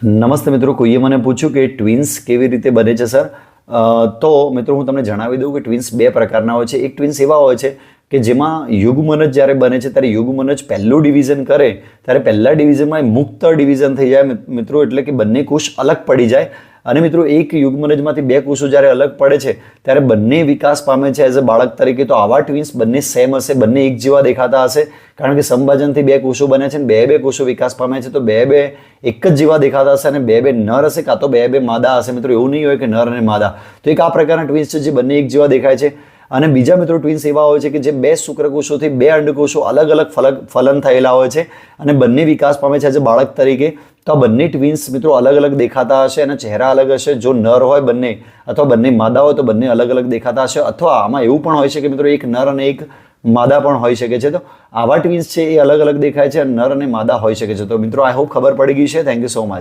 નમસ્તે મિત્રો, કોઈએ મને પૂછ્યું કે ટ્વિન્સ કેવી રીતે બને છે સર. તો મિત્રો હું તમને જણાવી દઉં કે ટ્વિન્સ બે પ્રકારના હોય છે. એક ટ્વિન્સ એવા હોય છે કે જેમાં યુગ્મન જ જ્યારે બને છે ત્યારે યુગ્મન જ પહેલું ડિવિઝન કરે ત્યારે પહેલા ડિવિઝનમાં મુક્ત ડિવિઝન થઈ જાય મિત્રો, એટલે કે બંને કોષ અલગ પડી જાય. અને મિત્રો એક યુગ્મનજમાંથી બે કોષો જ્યારે અલગ પડે છે ત્યારે બંને વિકાસ પામે છે એઝ અ બાળક તરીકે. તો આવા ટ્વિન્સ બંને સેમ હશે, બંને એક જેવા દેખાતા હશે, કારણ કે સંભાજનથી બે કોષો બને છે અને બે કોષો વિકાસ પામે છે. તો બે એક જ જેવા દેખાતા હશે અને બે નર હશે કાં તો બે માદા હશે. મિત્રો એવું નહીં હોય કે નર અને માદા. તો એક આ પ્રકારના ટ્વિન્સ છે જે બંને એક જેવા દેખાય છે. અને બીજા મિત્રો ટ્વિન્સ એવા હોય છે કે જે બે શુક્રકોષોથી બે અંડકોષો અલગ અલગ ફલન થયેલા હોય છે અને બંને વિકાસ પામે છે એઝ અ બાળક તરીકે. તો આ બંને ટ્વિન્સ મિત્રો અલગ અલગ દેખાતા હશે અને ચહેરા અલગ હશે. જો નર હોય બંને અથવા બંને માદા હોય તો બંને અલગ અલગ દેખાતા હશે. અથવા આમાં એવું પણ હોય છે કે મિત્રો એક નર અને એક માદા પણ હોઈ શકે છે. તો આવા ટ્વિન્સ છે એ અલગ અલગ દેખાય છે અને નર અને માદા હોઈ શકે છે. તો મિત્રો આઈ હોપ ખબર પડી ગઈ છે. Thank you so much.